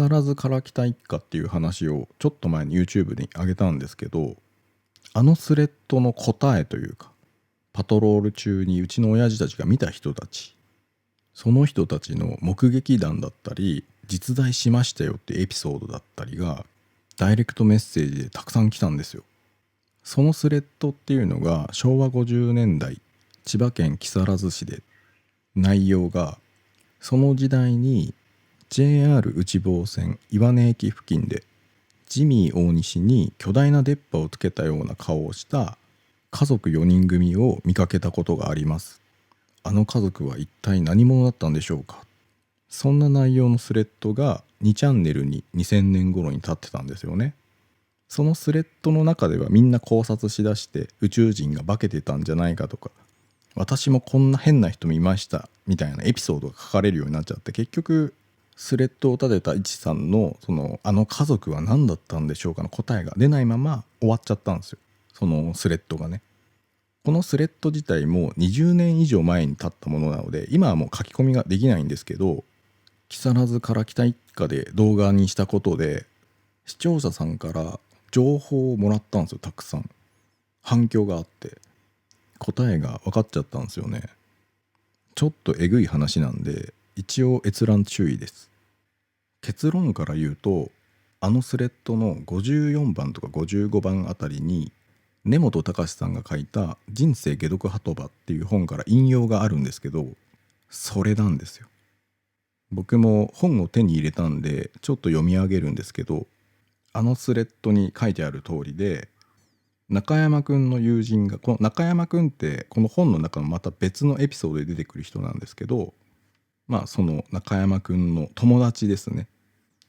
更津唐北一家っていう話をちょっと前に YouTube に上げたんですけど、あのスレッドの答えというか、パトロール中にうちの親父たちが見た人たち、その人たちの目撃談だったり実在しましたよってエピソードだったりがダイレクトメッセージでたくさん来たんですよ。そのスレッドっていうのが昭和50年代千葉県木更津市で、内容がその時代に JR 内房線岩根駅付近でジミー大西に巨大な出っ歯をつけたような顔をした家族4人組を見かけたことがあります。あの家族は一体何者だったんでしょうか。そんな内容のスレッドが2チャンネルに2000年頃に立ってたんですよね。そのスレッドの中ではみんな考察しだして宇宙人が化けてたんじゃないかとか、私もこんな変な人見ましたみたいなエピソードが書かれるようになっちゃって、結局スレッドを立てたイチさんのあの家族は何だったんでしょうかの答えが出ないまま終わっちゃったんですよ、そのスレッドがね。このスレッド自体も20年以上前に立ったものなので今はもう書き込みができないんですけど、木更津から北一家で動画にしたことで視聴者さんから情報をもらったんですよ。たくさん反響があって答えが分かっちゃったんですよね。ちょっとえぐい話なんで一応閲覧注意です。結論から言うと、あのスレッドの54番とか55番あたりに根本隆さんが書いた「人生解読鳩場」っていう本から引用があるんですけど、それなんですよ。僕も本を手に入れたんでちょっと読み上げるんですけど、あのスレッドに書いてある通りで、中山くんの友人が、この中山くんってこの本の中のまた別のエピソードで出てくる人なんですけど、その中山くんの友達ですね。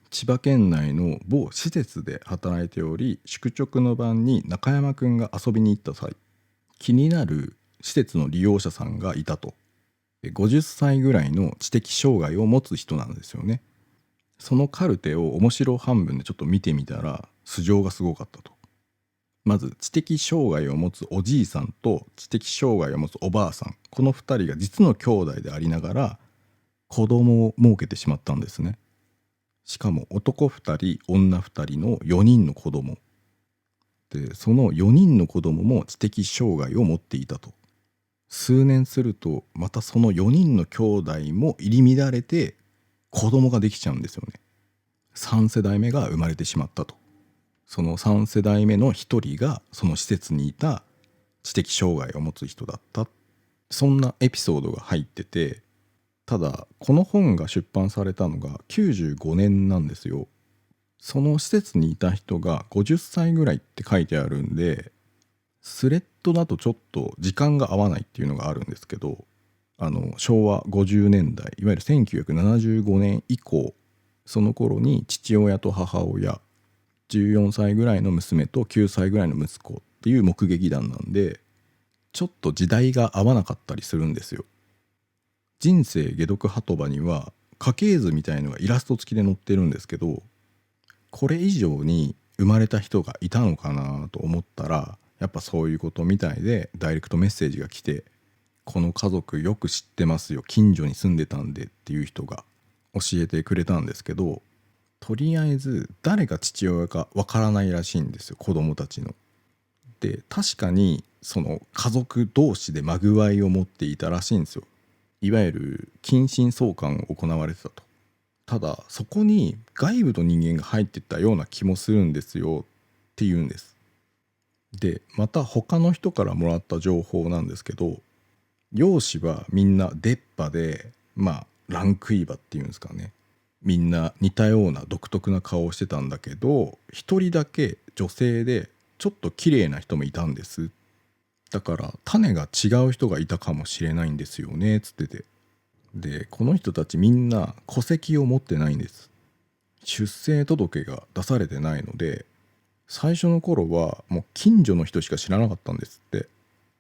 千葉県内の某施設で働いており、宿直の晩に中山くんが遊びに行った際、気になる施設の利用者さんがいたと。50歳ぐらいの知的障害を持つ人なんですよね。そのカルテを面白半分でちょっと見てみたら素性がすごかったと。まず知的障害を持つおじいさんと知的障害を持つおばあさん、この2人が実の兄弟でありながら子供を設けてしまったんですね。しかも男2人女2人の4人の子供で、その4人の子供も知的障害を持っていたと。数年するとまたその4人の兄弟も入り乱れて子供ができちゃうんですよね。3世代目が生まれてしまったと。その3世代目の1人がその施設にいた知的障害を持つ人だった、そんなエピソードが入ってて、ただこの本が出版されたのが95年なんですよ。その施設にいた人が50歳ぐらいって書いてあるんで、スレッドだとちょっと時間が合わないっていうのがあるんですけど、昭和50年代いわゆる1975年以降、その頃に父親と母親、14歳ぐらいの娘と9歳ぐらいの息子っていう目撃談なんで、ちょっと時代が合わなかったりするんですよ。人生解読鳩場には家系図みたいのがイラスト付きで載ってるんですけど、これ以上に生まれた人がいたのかなと思ったら、やっぱそういうことみたいでダイレクトメッセージが来て、この家族よく知ってますよ、近所に住んでたんでっていう人が教えてくれたんですけど、とりあえず誰が父親かわからないらしいんですよ、子供たちの。で確かにその家族同士でまぐわいを持っていたらしいんですよ。いわゆる近親相関を行われてたと。ただそこに外部の人間が入ってったような気もするんですよっていうんです。でまた他の人からもらった情報なんですけど、容姿はみんな出っ歯で、ランクイバっていうんですかね、みんな似たような独特な顔をしてたんだけど、一人だけ女性でちょっと綺麗な人もいたんです。だから種が違う人がいたかもしれないんですよねつってて。でこの人たちみんな戸籍を持ってないんです。出生届が出されてないので、最初の頃はもう近所の人しか知らなかったんですって。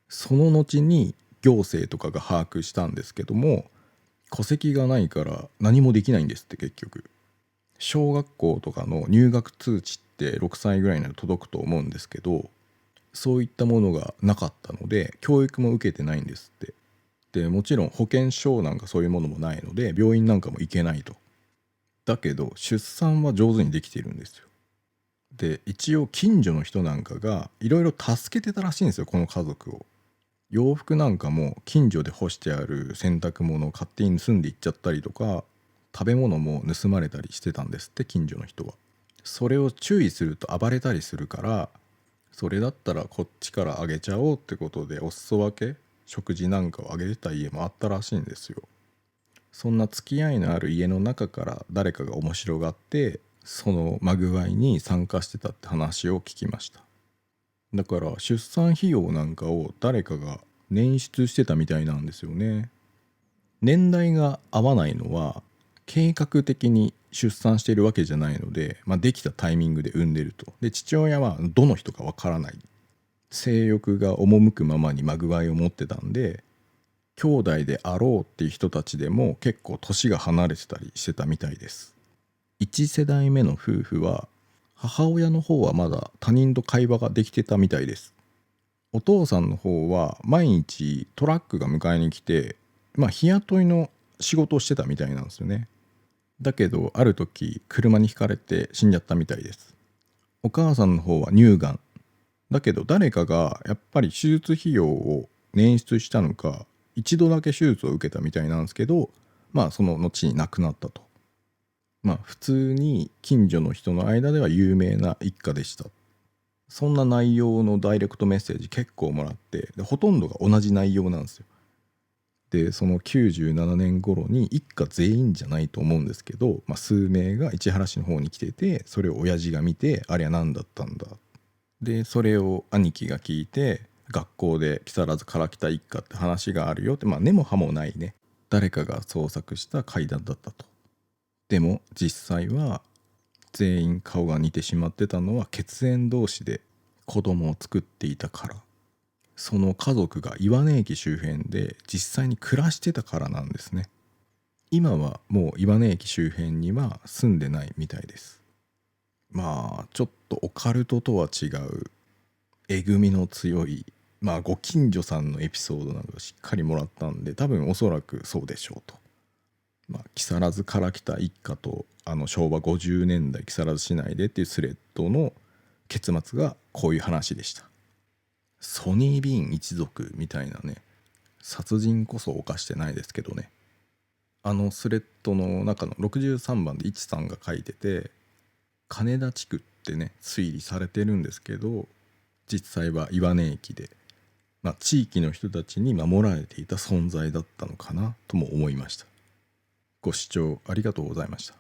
その後に行政とかが把握したんですけども、戸籍がないから何もできないんですって。結局小学校とかの入学通知って6歳ぐらいになると届くと思うんですけど、そういったものがなかったので教育も受けてないんですって。でもちろん保険証なんかそういうものもないので病院なんかも行けないと。だけど出産は上手にできているんですよ。で一応近所の人なんかがいろいろ助けてたらしいんですよ、この家族を。洋服なんかも近所で干してある洗濯物を勝手に盗んでいっちゃったりとか、食べ物も盗まれたりしてたんですって、近所の人は。それを注意すると暴れたりするから、それだったらこっちからあげちゃおうってことでお裾分け食事なんかをあげてた家もあったらしいんですよ。そんな付き合いのある家の中から誰かが面白がってそのまぐわいに参加してたって話を聞きました。だから出産費用なんかを誰かが捻出してたみたいなんですよね。年代が合わないのは計画的に出産しているわけじゃないので、できたタイミングで産んでると。で父親はどの人かわからない、性欲が赴くままにまぐわいを持ってたんで、兄弟であろうっていう人たちでも結構年が離れてたりしてたみたいです。1世代目の夫婦は母親の方はまだ他人と会話ができてたみたいです。お父さんの方は毎日トラックが迎えに来て、日雇いの仕事をしてたみたいなんですよね。だけどある時車にひかれて死んじゃったみたいです。お母さんの方は乳がんだけど、誰かがやっぱり手術費用を捻出したのか一度だけ手術を受けたみたいなんですけど、その後に亡くなったと。普通に近所の人の間では有名な一家でした。そんな内容のダイレクトメッセージ結構もらって、でほとんどが同じ内容なんですよ。でその97年頃に一家全員じゃないと思うんですけど、数名が市原市の方に来てて、それを親父が見て、ありゃ何だったんだ。でそれを兄貴が聞いて、学校で木更津から来た一家って話があるよって、根も葉もないね、誰かが創作した怪談だったと。でも実際は全員顔が似てしまってたのは血縁同士で子供を作っていたから、その家族が岩根駅周辺で実際に暮らしてたからなんですね。今はもう岩根駅周辺には住んでないみたいです。ちょっとオカルトとは違うえぐみの強い、ご近所さんのエピソードなどをしっかりもらったんで、多分おそらくそうでしょうと。木更津から来た一家と昭和50年代木更津市内でっていうスレッドの結末がこういう話でした。ソニー・ビーン一族みたいなね、殺人こそ犯してないですけどね。スレッドの中の63番で一さんが書いてて、金田地区ってね推理されてるんですけど、実際は岩根駅で、地域の人たちに守られていた存在だったのかなとも思いました。ご視聴ありがとうございました。